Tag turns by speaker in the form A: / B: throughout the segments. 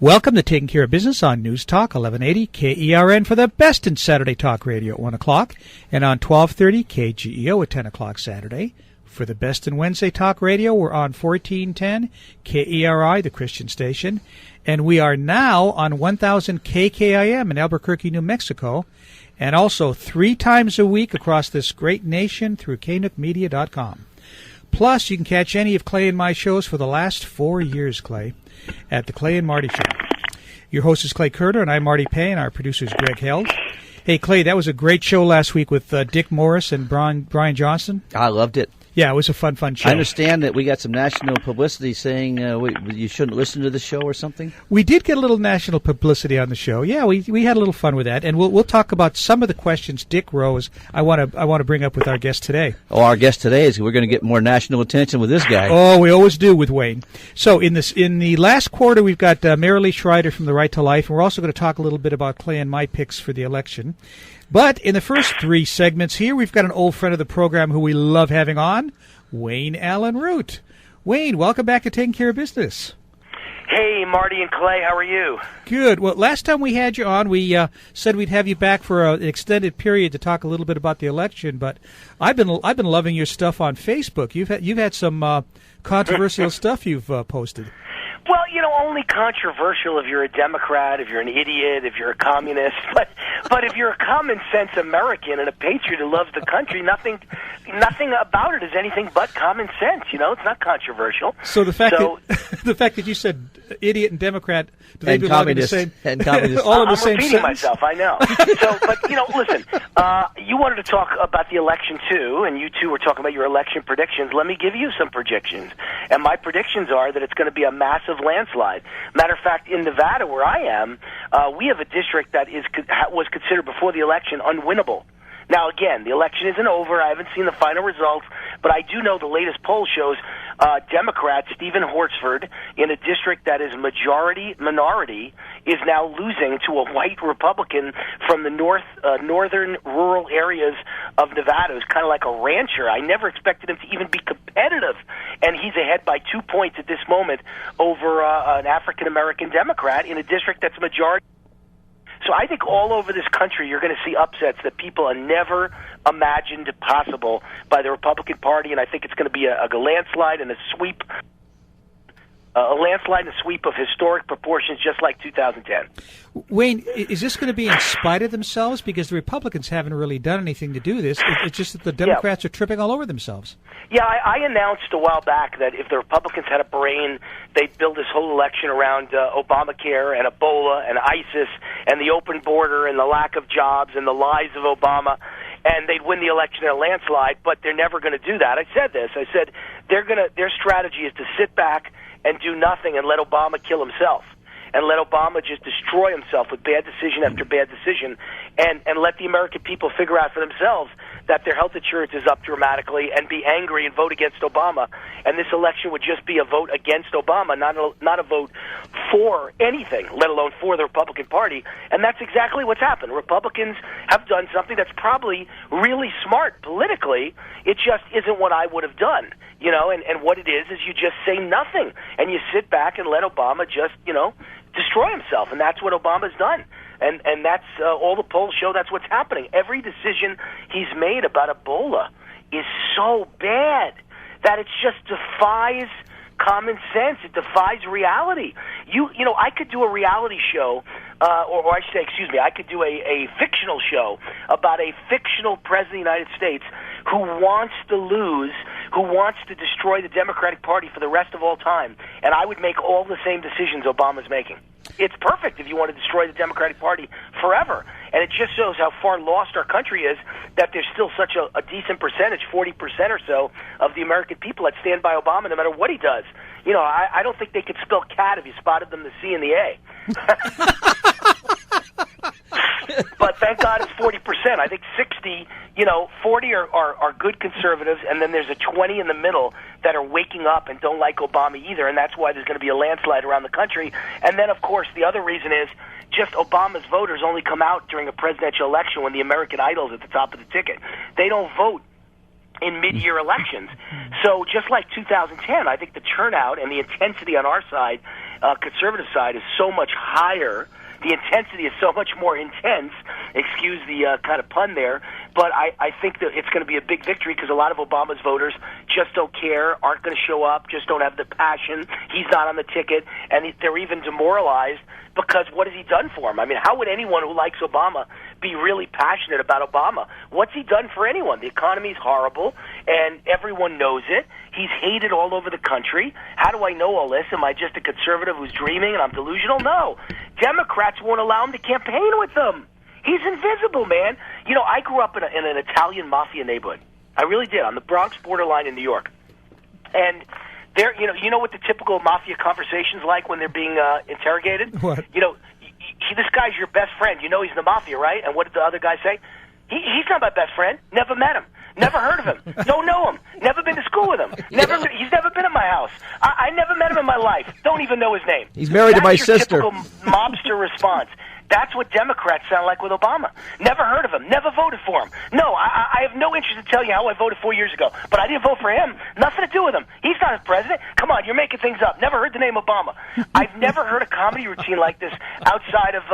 A: Welcome to Taking Care of Business on News Talk 1180 KERN for the best in Saturday talk radio at 1 o'clock and on 1230 KGEO at 10 o'clock Saturday. For the best in Wednesday talk radio, we're on 1410 KERI, the Christian station, and we are now on 1000 KKIM in Albuquerque, New Mexico, and also 3 times a week across this great nation through knookmedia.com. Plus, you can catch any of Clay and my shows for the last 4 years, Clay, at the Clay and Marty Show. Your host is Clay Koerner, and I'm Marty Payne. Our producer is Greg Held. Hey, Clay, that was a great show last week with Dick Morris and Brian Johnson.
B: I loved it.
A: Yeah, it was a fun show.
B: I understand that we got some national publicity saying you shouldn't listen to the show or something.
A: We did get a little national publicity on the show. Yeah, we had a little fun with that, and we'll talk about some of the questions Dick rose. I want to bring up with our guest today.
B: Oh, our guest today is we're going to get more national attention with this guy.
A: Oh, we always do with Wayne. So in the last quarter, we've got Marilee Schreider from the Right to Life, and we're also going to talk a little bit about Clay and my picks for the election. But in the first 3 segments here, we've got an old friend of the program who we love having on, Wayne Allen Root. Wayne, welcome back to Taking Care of Business.
C: Hey, Marty and Clay, how are you?
A: Good. Well, last time we had you on, we said we'd have you back for an extended period to talk a little bit about the election. But I've been loving your stuff on Facebook. You've had some controversial stuff you've posted.
C: Well, only controversial if you're a Democrat, if you're an idiot, if you're a communist. But if you're a common sense American and a patriot who loves the country, nothing about it is anything but common sense. It's not controversial.
A: So the fact that you said idiot and Democrat, do they belong in the same?
B: And communist.
A: All in the
C: I'm
A: same
C: repeating
A: sentence?
C: myself. I know. But listen. You wanted to talk about the election too, and you two were talking about your election predictions. Let me give you some predictions, and my predictions are that it's going to be a massive landslide. Matter of fact, in Nevada, where I am, we have a district that was considered before the election unwinnable. Now, again, the election isn't over. I haven't seen the final results, but I do know the latest poll shows Democrat Stephen Horsford, in a district that is majority-minority, is now losing to a white Republican from the northern rural areas of Nevada, who's kind of like a rancher. I never expected him to even be competitive, and he's ahead by 2 points at this moment over an African-American Democrat in a district that's majority. So I think all over this country you're going to see upsets that people have never imagined possible by the Republican Party, and I think it's going to be a landslide and a sweep. A landslide and a sweep of historic proportions, just like 2010.
A: Wayne, is this going to be in spite of themselves? Because the Republicans haven't really done anything to do this. It's just that the Democrats are tripping all over themselves.
C: Yeah, I announced a while back that if the Republicans had a brain, they'd build this whole election around Obamacare and Ebola and ISIS and the open border and the lack of jobs and the lies of Obama, and they'd win the election in a landslide, but they're never going to do that. I said this. I said their strategy is to sit back and do nothing and let Obama kill himself and let Obama just destroy himself with bad decision after bad decision and let the American people figure out for themselves that their health insurance is up dramatically and be angry and vote against Obama. And this election would just be a vote against Obama, not a vote for anything, let alone for the Republican Party. And that's exactly what's happened. Republicans have done something that's probably really smart politically. It just isn't what I would have done. And what it is you just say nothing, and you sit back and let Obama just, destroy himself, and that's what Obama's done. And that's all the polls show that's what's happening. Every decision he's made about Ebola is so bad that it just defies common sense. It defies reality. I could do a reality show, or I should say, excuse me, I could do a fictional show about a fictional president of the United States who wants to lose, who wants to destroy the Democratic Party for the rest of all time, and I would make all the same decisions Obama's making. It's perfect if you want to destroy the Democratic Party forever. And it just shows how far lost our country is that there's still such a decent percentage, 40% or so, of the American people that stand by Obama no matter what he does. I don't think they could spell cat if you spotted them the C and the A. But thank God it's 40%. I think 60, 40 are good conservatives, and then there's a 20 in the middle that are waking up and don't like Obama either, and that's why there's going to be a landslide around the country. And then, of course, the other reason is just Obama's voters only come out during a presidential election when the American Idol is at the top of the ticket. They don't vote in mid-year elections. So just like 2010, I think the turnout and the intensity on our side conservative side is so much higher. The intensity is so much more intense, excuse the kind of pun there, but I think that it's going to be a big victory because a lot of Obama's voters just don't care, aren't going to show up, just don't have the passion. He's not on the ticket, and they're even demoralized because what has he done for them? I mean, how would anyone who likes Obama be really passionate about Obama? What's he done for anyone? The economy's horrible, and everyone knows it. He's hated all over the country. How do I know all this? Am I just a conservative who's dreaming and I'm delusional? No. Democrats won't allow him to campaign with them. He's invisible, man. You know, I grew up in an Italian mafia neighborhood. I really did, on the Bronx borderline in New York. And there, you know what the typical mafia conversation's like when they're being interrogated?
A: What?
C: You know, this guy's your best friend. You know he's in the mafia, right? And what did the other guy say? He's not my best friend. Never met him. Never heard of him. Don't know him. Never been to school with him. He's never been at my house. I never met him in my life. Don't even know his name.
B: He's married to my sister.
C: That's your typical mobster response. That's what Democrats sound like with Obama. Never heard of him. Never voted for him. No, I have no interest in telling you how I voted 4 years ago. But I didn't vote for him. Nothing to do with him. He's not his president. Come on, you're making things up. Never heard the name Obama. I've never heard a comedy routine like this outside of,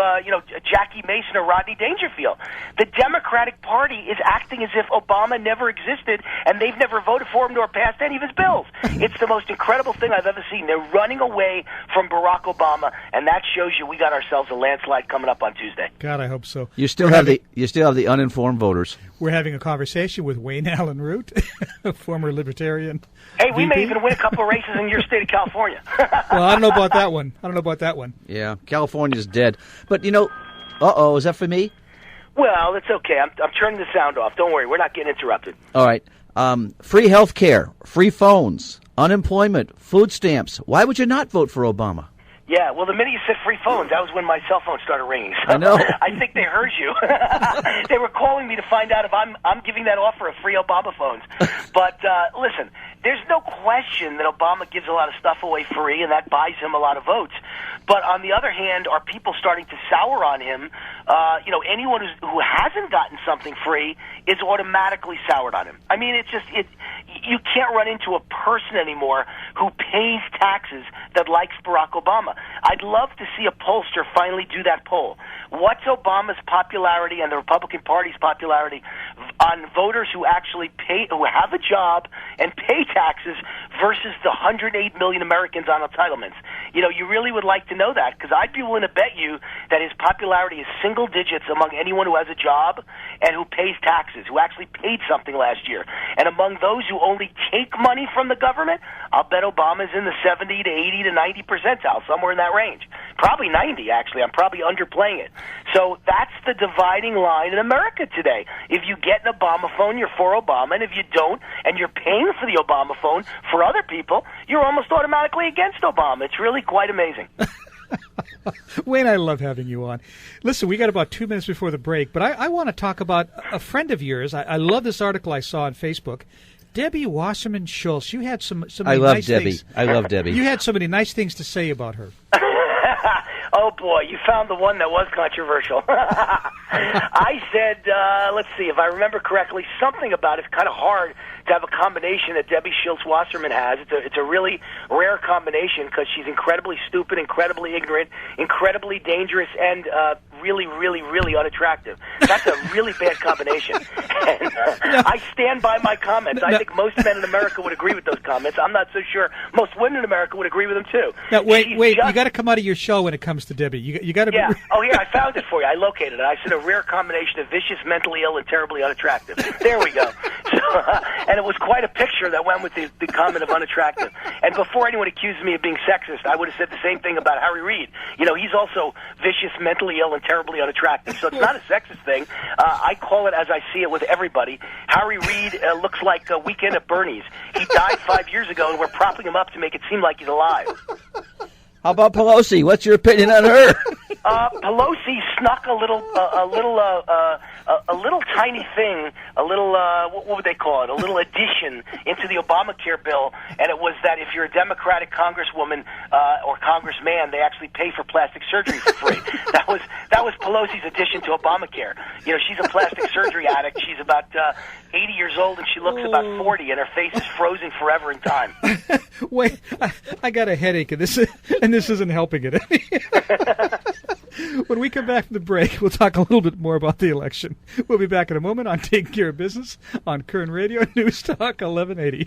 C: Jackie Mason or Rodney Dangerfield. The Democratic Party is acting as if Obama never existed and they've never voted for him nor passed any of his bills. It's the most incredible thing I've ever seen. They're running away from Barack Obama, and that shows you we got ourselves a landslide coming up on Tuesday.
A: God, I hope so.
B: You still have the uninformed voters.
A: We're having a conversation with Wayne Allen Root, a former libertarian.
C: Hey, we
A: VP.
C: may even win a couple of races in your state of California.
A: Well, I don't know about that one.
B: Yeah, California's dead. But is that for me?
C: Well, it's okay. I'm turning the sound off. Don't worry, we're not getting interrupted.
B: All right. Free health care, free phones, unemployment, food stamps. Why would you not vote for Obama?
C: Yeah, well, the minute you said free phones, that was when my cell phone started ringing. So
B: I know.
C: I think they heard you. They were calling me to find out if I'm giving that offer of free Obama phones. But listen, there's no question that Obama gives a lot of stuff away free, and that buys him a lot of votes. But on the other hand, are people starting to sour on him? Anyone who hasn't gotten something free is automatically soured on him. I mean, you can't run into a person anymore who pays taxes that likes Barack Obama. I'd love to see a pollster finally do that poll. What's Obama's popularity and the Republican Party's popularity on voters who actually who have a job and pay taxes versus the 108 million Americans on entitlements? You really would like to know that, because I'd be willing to bet you that his popularity is single digits among anyone who has a job and who pays taxes, who actually paid something last year. And among those who only take money from the government, I'll bet Obama's in the 70 to 80 to 90 percentile, somewhere in that range. Probably 90, actually. I'm probably underplaying it. So that's the dividing line in America today. If you get an Obama phone, you're for Obama, and if you don't, and you're paying for the Obama phone for other people, you're almost automatically against Obama. It's really quite amazing.
A: Wayne, I love having you on. Listen, we got about 2 minutes before the break, but I want to talk about a friend of yours. I love this article I saw on Facebook. Debbie Wasserman Schultz. You had some
B: I love
A: nice
B: Debbie.
A: things.
B: I love Debbie.
A: You had so many nice things to say about her.
C: Oh, boy, you found the one that was controversial. I said, let's see, if I remember correctly, something about it's kind of hard to have a combination that Debbie Schultz Wasserman has. It's a really rare combination because she's incredibly stupid, incredibly ignorant, incredibly dangerous, and really, really, really unattractive. That's a really bad combination. And, I stand by my comments. I think most men in America would agree with those comments. I'm not so sure most women in America would agree with them, too.
A: Now, wait, you got to come out of your shell when it comes to Debbie. You got to
C: Yeah.
A: be...
C: Oh, here, I found it for you. I located it. I said a rare combination of vicious, mentally ill, and terribly unattractive. There we go. So, and it was quite a picture that went with the comment of unattractive. And before anyone accused me of being sexist, I would have said the same thing about Harry Reid. He's also vicious, mentally ill, and terribly unattractive. So it's not a sexist thing. I call it as I see it with everybody. Harry Reid looks like a Weekend at Bernie's. He died 5 years ago, and we're propping him up to make it seem like he's alive.
B: How about Pelosi? What's your opinion on her?
C: Pelosi snuck a little tiny thing, what would they call it? A little addition into the Obamacare bill, and it was that if you're a Democratic congresswoman or congressman, they actually pay for plastic surgery for free. That was Pelosi's addition to Obamacare. You know, she's a plastic surgery addict. She's about 80 years old, and she looks about 40, and her face is frozen forever in time.
A: Wait, I got a headache, and this isn't helping it. When we come back from the break, we'll talk a little bit more about the election. We'll be back in a moment on Taking Care of Business on Koerner Radio News Talk 1180.